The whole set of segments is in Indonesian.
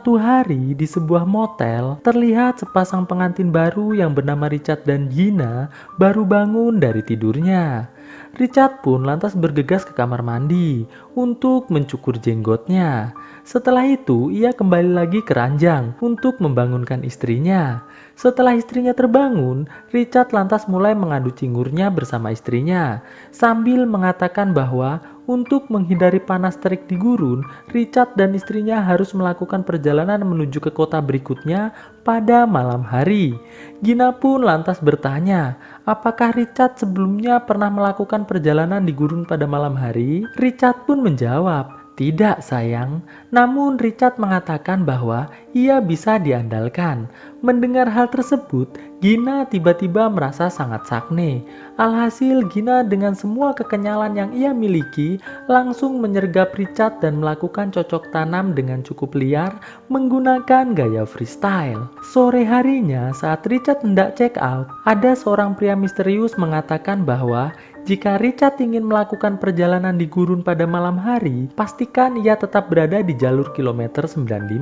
Suatu hari di sebuah motel, terlihat sepasang pengantin baru yang bernama Richard dan Gina baru bangun dari tidurnya. Richard pun lantas bergegas ke kamar mandi untuk mencukur jenggotnya. Setelah itu, ia kembali lagi ke ranjang untuk membangunkan istrinya. Setelah istrinya terbangun, Richard lantas mulai mengadu cingurnya bersama istrinya, sambil mengatakan bahwa untuk menghindari panas terik di gurun, Richard dan istrinya harus melakukan perjalanan menuju ke kota berikutnya pada malam hari. Gina pun lantas bertanya, apakah Richard sebelumnya pernah melakukan perjalanan di gurun pada malam hari? Richard pun menjawab, tidak sayang, namun Richard mengatakan bahwa ia bisa diandalkan. Mendengar hal tersebut, Gina tiba-tiba merasa sangat sakne. Alhasil Gina dengan semua kekenyalan yang ia miliki langsung menyergap Richard dan melakukan cocok tanam dengan cukup liar menggunakan gaya freestyle. Sore harinya saat Richard hendak check out, ada seorang pria misterius mengatakan bahwa jika Richard ingin melakukan perjalanan di gurun pada malam hari, pastikan ia tetap berada di jalur kilometer 95.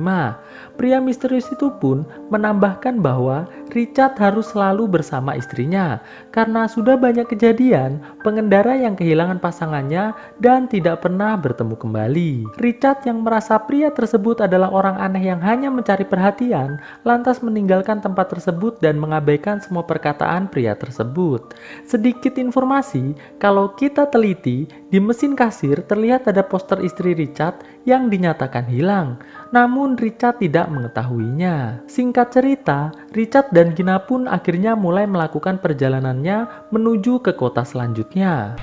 Pria misterius itu pun menambahkan bahwa Richard harus selalu bersama istrinya, karena sudah banyak kejadian pengendara yang kehilangan pasangannya dan tidak pernah bertemu kembali. Richard yang merasa pria tersebut adalah orang aneh yang hanya mencari perhatian, lantas meninggalkan tempat tersebut dan mengabaikan semua perkataan pria tersebut. Sedikit informasi, kalau kita teliti, di mesin kasir terlihat ada poster istri Richard yang dinyatakan hilang. Namun Richard tidak mengetahuinya. Singkat cerita, Richard dan Gina pun akhirnya mulai melakukan perjalanannya menuju ke kota selanjutnya.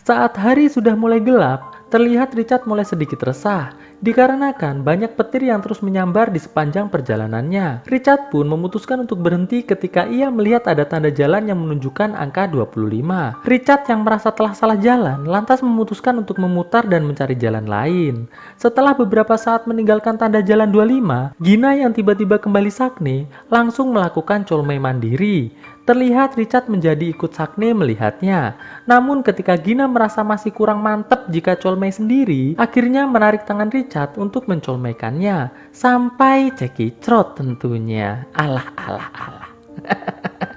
Saat hari sudah mulai gelap, terlihat Richard mulai sedikit resah, dikarenakan banyak petir yang terus menyambar di sepanjang perjalanannya. Richard pun memutuskan untuk berhenti ketika ia melihat ada tanda jalan yang menunjukkan angka 25. Richard yang merasa telah salah jalan, lantas memutuskan untuk memutar dan mencari jalan lain. Setelah beberapa saat meninggalkan tanda jalan 25, Gina yang tiba-tiba kembali sakne, langsung melakukan colmai mandiri. Terlihat Richard menjadi ikut sakne melihatnya. Namun ketika Gina merasa masih kurang mantap jika colmai sendiri, akhirnya menarik tangan Richard untuk mencolmaikannya. Sampai cekicrot tentunya. Alah.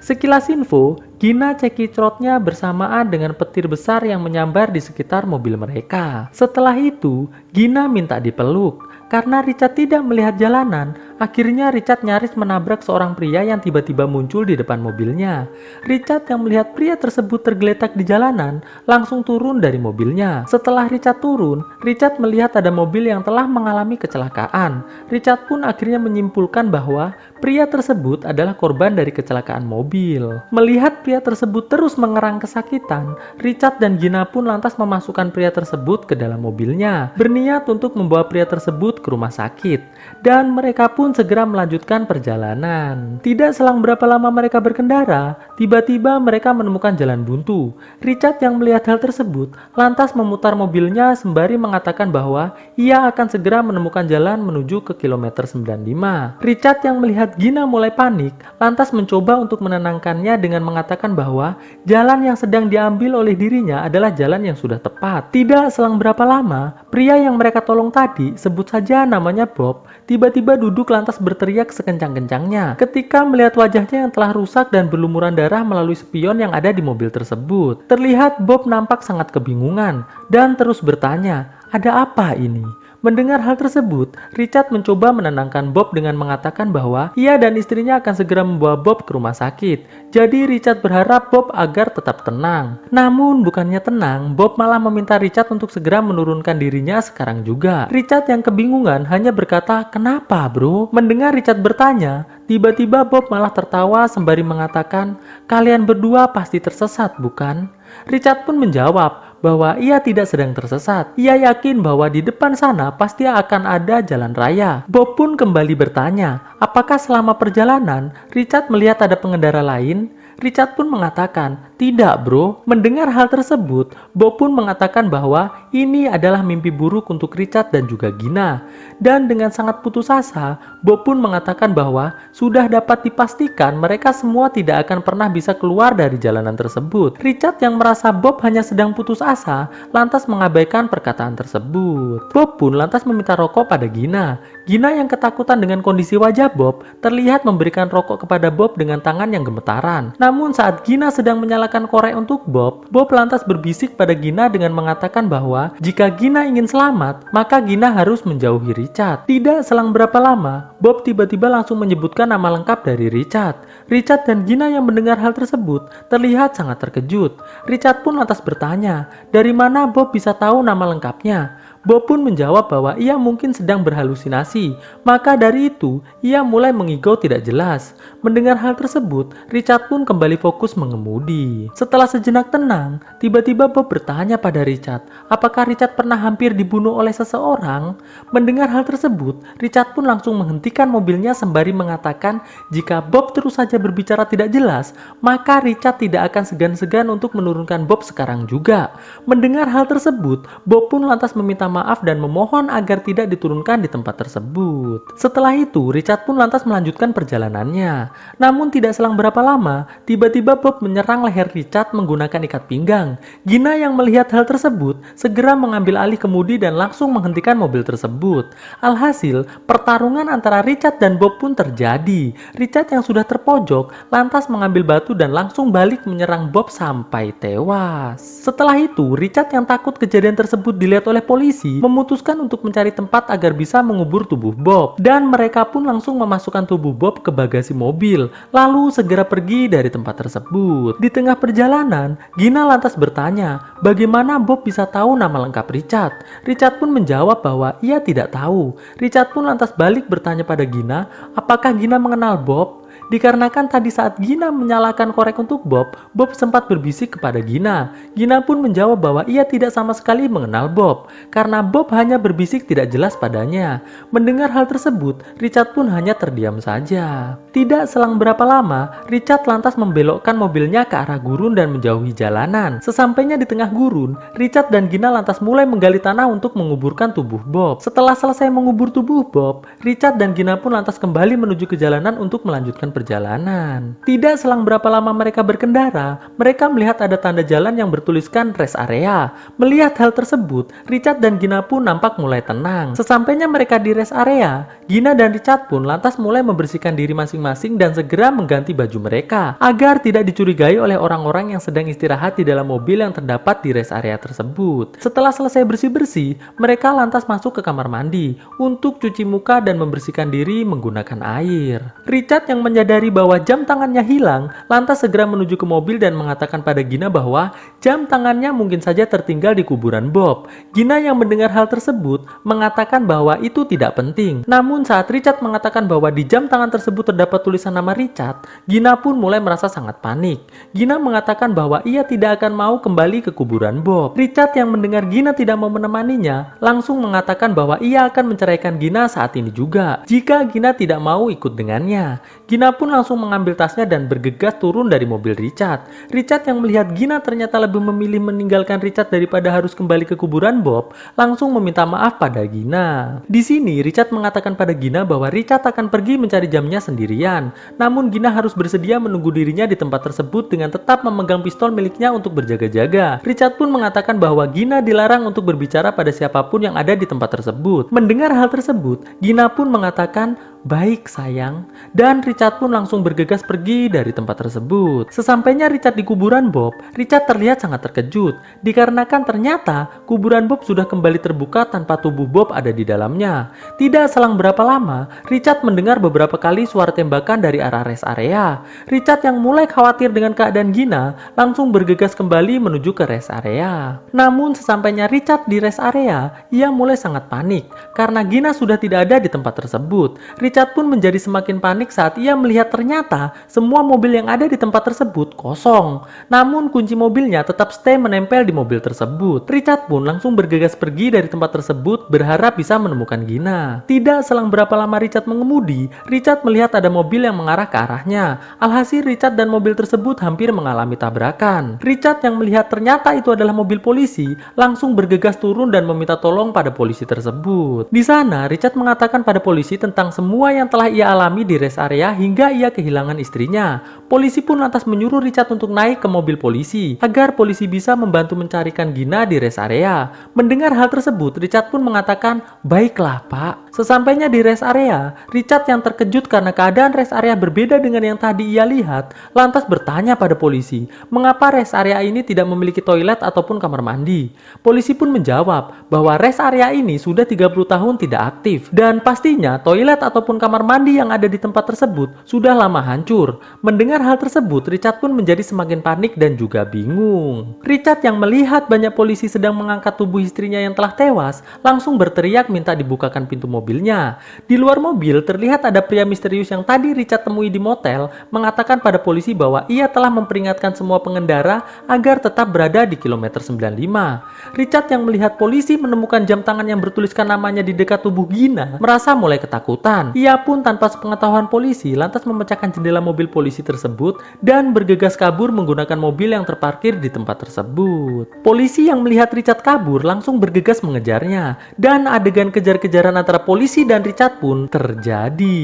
Sekilas info, Gina cekicrotnya bersamaan dengan petir besar yang menyambar di sekitar mobil mereka. Setelah itu, Gina minta dipeluk. Karena Richard tidak melihat jalanan, akhirnya Richard nyaris menabrak seorang pria yang tiba-tiba muncul di depan mobilnya. Richard yang melihat pria tersebut tergeletak di jalanan, langsung turun dari mobilnya. Setelah Richard turun, Richard melihat ada mobil yang telah mengalami kecelakaan. Richard pun akhirnya menyimpulkan bahwa pria tersebut adalah korban dari kecelakaan mobil. Melihat pria tersebut terus mengerang kesakitan, Richard dan Gina pun lantas memasukkan pria tersebut ke dalam mobilnya, berniat untuk membawa pria tersebut ke rumah sakit, dan mereka pun segera melanjutkan perjalanan. Tidak selang berapa lama mereka berkendara, tiba-tiba mereka menemukan jalan buntu. Richard yang melihat hal tersebut lantas memutar mobilnya sembari mengatakan bahwa ia akan segera menemukan jalan menuju ke kilometer 95. Richard yang melihat Gina mulai panik lantas mencoba untuk menenangkannya dengan mengatakan bahwa jalan yang sedang diambil oleh dirinya adalah jalan yang sudah tepat. Tidak selang berapa lama, pria yang mereka tolong tadi, sebut saja namanya Bob, tiba-tiba duduk lantas berteriak sekencang-kencangnya ketika melihat wajahnya yang telah rusak dan berlumuran darah melalui spion yang ada di mobil tersebut. Terlihat Bob nampak sangat kebingungan dan terus bertanya, ada apa ini? Mendengar hal tersebut, Richard mencoba menenangkan Bob dengan mengatakan bahwa ia dan istrinya akan segera membawa Bob ke rumah sakit. Jadi Richard berharap Bob agar tetap tenang. Namun bukannya tenang, Bob malah meminta Richard untuk segera menurunkan dirinya sekarang juga. Richard yang kebingungan hanya berkata, "Kenapa, bro?" Mendengar Richard bertanya, tiba-tiba Bob malah tertawa sembari mengatakan, "Kalian berdua pasti tersesat, bukan?" Richard pun menjawab bahwa ia tidak sedang tersesat. Ia yakin bahwa di depan sana pasti akan ada jalan raya. Bob pun kembali bertanya, apakah selama perjalanan Richard melihat ada pengendara lain? Richard pun mengatakan, Tidak bro, mendengar hal tersebut, Bob pun mengatakan bahwa ini adalah mimpi buruk untuk Richard dan juga Gina. Dan dengan sangat putus asa, Bob pun mengatakan bahwa sudah dapat dipastikan mereka semua tidak akan pernah bisa keluar dari jalanan tersebut. Richard yang merasa Bob hanya sedang putus asa, lantas mengabaikan perkataan tersebut. Bob pun lantas meminta rokok pada Gina. Gina yang ketakutan dengan kondisi wajah Bob, terlihat memberikan rokok kepada Bob dengan tangan yang gemetaran. Namun saat Gina sedang menyalakan korek untuk Bob, Bob lantas berbisik pada Gina dengan mengatakan bahwa jika Gina ingin selamat, maka Gina harus menjauhi Richard. Tidak selang berapa lama, Bob tiba-tiba langsung menyebutkan nama lengkap dari Richard. Richard dan Gina yang mendengar hal tersebut terlihat sangat terkejut. Richard pun lantas bertanya, dari mana Bob bisa tahu nama lengkapnya? Bob pun menjawab bahwa ia mungkin sedang berhalusinasi. Maka dari itu, ia mulai mengigau tidak jelas. Mendengar hal tersebut, Richard pun kembali fokus mengemudi. Setelah sejenak tenang, tiba-tiba Bob bertanya pada Richard, apakah Richard pernah hampir dibunuh oleh seseorang? Mendengar hal tersebut, Richard pun langsung menghentikan mobilnya sembari mengatakan jika Bob terus saja berbicara tidak jelas, maka Richard tidak akan segan-segan untuk menurunkan Bob sekarang juga. Mendengar hal tersebut, Bob pun lantas meminta maaf dan memohon agar tidak diturunkan di tempat tersebut. Setelah itu, Richard pun lantas melanjutkan perjalanannya. Namun tidak selang berapa lama, tiba-tiba Bob menyerang leher Richard menggunakan ikat pinggang. Gina yang melihat hal tersebut segera mengambil alih kemudi dan langsung menghentikan mobil tersebut. Alhasil, pertarungan antara Richard dan Bob pun terjadi. Richard yang sudah terpojok lantas mengambil batu dan langsung balik menyerang Bob sampai tewas. Setelah itu, Richard yang takut kejadian tersebut dilihat oleh polisi memutuskan untuk mencari tempat agar bisa mengubur tubuh Bob, dan mereka pun langsung memasukkan tubuh Bob ke bagasi mobil lalu segera pergi dari tempat tersebut. Di tengah perjalanan, Gina lantas bertanya bagaimana Bob bisa tahu nama lengkap Richard. Richard pun menjawab bahwa ia tidak tahu. Richard pun lantas balik bertanya pada Gina apakah Gina mengenal Bob. Dikarenakan tadi saat Gina menyalakan korek untuk Bob, Bob sempat berbisik kepada Gina. Gina pun menjawab bahwa ia tidak sama sekali mengenal Bob, karena Bob hanya berbisik tidak jelas padanya. Mendengar hal tersebut, Richard pun hanya terdiam saja. Tidak selang berapa lama, Richard lantas membelokkan mobilnya ke arah gurun dan menjauhi jalanan. Sesampainya di tengah gurun, Richard dan Gina lantas mulai menggali tanah untuk menguburkan tubuh Bob. Setelah selesai mengubur tubuh Bob, Richard dan Gina pun lantas kembali menuju ke jalanan untuk melanjutkan perjalanan. Tidak selang berapa lama mereka berkendara, mereka melihat ada tanda jalan yang bertuliskan rest area. Melihat hal tersebut, Richard dan Gina pun nampak mulai tenang. Sesampainya mereka di rest area, Gina dan Richard pun lantas mulai membersihkan diri masing-masing dan segera mengganti baju mereka agar tidak dicurigai oleh orang-orang yang sedang istirahat di dalam mobil yang terdapat di rest area tersebut. Setelah selesai bersih-bersih, mereka lantas masuk ke kamar mandi untuk cuci muka dan membersihkan diri menggunakan air. Richard yang menyadari bahwa jam tangannya hilang, lantas segera menuju ke mobil dan mengatakan pada Gina bahwa jam tangannya mungkin saja tertinggal di kuburan Bob. Gina yang mendengar hal tersebut mengatakan bahwa itu tidak penting. Namun saat Richard mengatakan bahwa di jam tangan tersebut terdapat tulisan nama Richard, Gina pun mulai merasa sangat panik. Gina mengatakan bahwa ia tidak akan mau kembali ke kuburan Bob. Richard yang mendengar Gina tidak mau menemaninya, langsung mengatakan bahwa ia akan menceraikan Gina saat ini juga jika Gina tidak mau ikut dengannya. Gina pun langsung mengambil tasnya dan bergegas turun dari mobil Richard. Richard yang melihat Gina ternyata lebih memilih meninggalkan Richard daripada harus kembali ke kuburan Bob, langsung meminta maaf pada Gina. Di sini Richard mengatakan pada Gina bahwa Richard akan pergi mencari jamnya sendirian. Namun Gina harus bersedia menunggu dirinya di tempat tersebut dengan tetap memegang pistol miliknya untuk berjaga-jaga. Richard pun mengatakan bahwa Gina dilarang untuk berbicara pada siapapun yang ada di tempat tersebut. Mendengar hal tersebut, Gina pun mengatakan, "Baik sayang," dan Richard pun langsung bergegas pergi dari tempat tersebut. Sesampainya Richard di kuburan Bob, Richard terlihat sangat terkejut dikarenakan ternyata kuburan Bob sudah kembali terbuka tanpa tubuh Bob ada di dalamnya. Tidak selang berapa lama, Richard mendengar beberapa kali suara tembakan dari arah rest area. Richard yang mulai khawatir dengan keadaan Gina langsung bergegas kembali menuju ke rest area. Namun sesampainya Richard di rest area, ia mulai sangat panik karena Gina sudah tidak ada di tempat tersebut. Richard pun menjadi semakin panik saat ia melihat ternyata semua mobil yang ada di tempat tersebut kosong. Namun kunci mobilnya tetap stay menempel di mobil tersebut. Richard pun langsung bergegas pergi dari tempat tersebut berharap bisa menemukan Gina. Tidak selang berapa lama Richard mengemudi, Richard melihat ada mobil yang mengarah ke arahnya. Alhasil Richard dan mobil tersebut hampir mengalami tabrakan. Richard yang melihat ternyata itu adalah mobil polisi, langsung bergegas turun dan meminta tolong pada polisi tersebut. Di sana, Richard mengatakan pada polisi tentang semua yang telah ia alami di rest area hingga ia kehilangan istrinya. Polisi pun lantas menyuruh Richard untuk naik ke mobil polisi agar polisi bisa membantu mencarikan Gina di rest area. Mendengar hal tersebut, Richard pun mengatakan, "Baiklah, Pak." Sesampainya di rest area, Richard yang terkejut karena keadaan rest area berbeda dengan yang tadi ia lihat, lantas bertanya pada polisi, mengapa rest area ini tidak memiliki toilet ataupun kamar mandi. Polisi pun menjawab bahwa rest area ini sudah 30 tahun tidak aktif dan pastinya toilet ataupun kamar mandi yang ada di tempat tersebut sudah lama hancur. Mendengar hal tersebut, Richard pun menjadi semakin panik dan juga bingung. Richard yang melihat banyak polisi sedang mengangkat tubuh istrinya yang telah tewas, langsung berteriak minta dibukakan pintu mobilnya. Di luar mobil terlihat ada pria misterius yang tadi Richard temui di motel mengatakan pada polisi bahwa ia telah memperingatkan semua pengendara agar tetap berada di kilometer 95. Richard yang melihat polisi menemukan jam tangan yang bertuliskan namanya di dekat tubuh Gina merasa mulai ketakutan. Ia pun tanpa sepengetahuan polisi lantas memecahkan jendela mobil polisi tersebut dan bergegas kabur menggunakan mobil yang terparkir di tempat tersebut. Polisi yang melihat Richard kabur langsung bergegas mengejarnya dan adegan kejar-kejaran antara polisi dan Richard pun terjadi.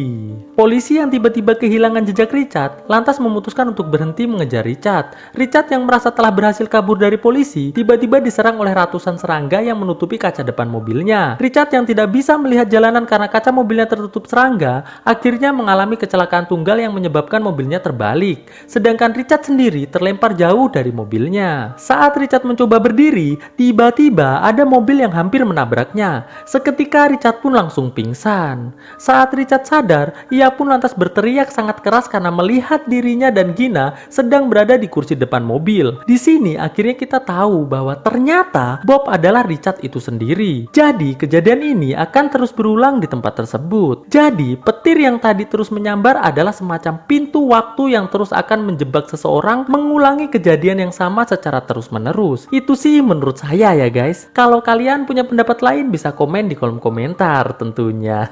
Polisi yang tiba-tiba kehilangan jejak Richard lantas memutuskan untuk berhenti mengejar Richard. Richard yang merasa telah berhasil kabur dari polisi tiba-tiba diserang oleh ratusan serangga yang menutupi kaca depan mobilnya. Richard yang tidak bisa melihat jalanan karena kaca mobilnya tertutup serangga akhirnya mengalami kecelakaan tunggal yang menyebabkan mobilnya terbalik. Sedangkan Richard sendiri terlempar jauh dari mobilnya. Saat Richard mencoba berdiri, tiba-tiba ada mobil yang hampir menabraknya. Seketika Richard pun langsung pingsan. Saat Richard sadar, ia pun lantas berteriak sangat keras karena melihat dirinya dan Gina sedang berada di kursi depan mobil. Di sini akhirnya kita tahu bahwa ternyata Bob adalah Richard itu sendiri. Jadi kejadian ini akan terus berulang di tempat tersebut. Jadi petir yang tadi terus menyambar adalah semacam pintu waktu yang terus akan menjebak seseorang mengulangi kejadian yang sama secara terus-menerus. Itu sih menurut saya ya guys. Kalau kalian punya pendapat lain bisa komen di kolom komentar tentunya.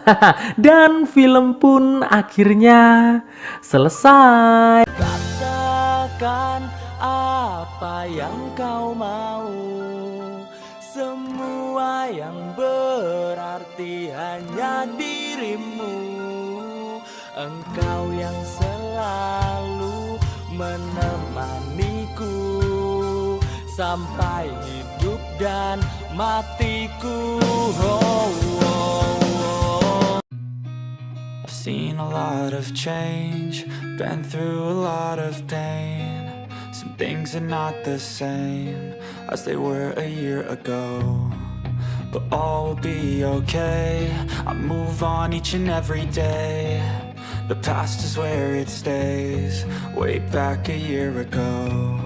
Dan film pun akhirnya selesai. Katakan apa yang kau mau, semua yang berarti hanya dirimu. Engkau yang selalu menemaniku sampai hidup dan matiku. I've seen a lot of change, been through a lot of pain. Some things are not the same as they were a year ago, but all will be okay. I move on each and every day. The past is where it stays, way back a year ago.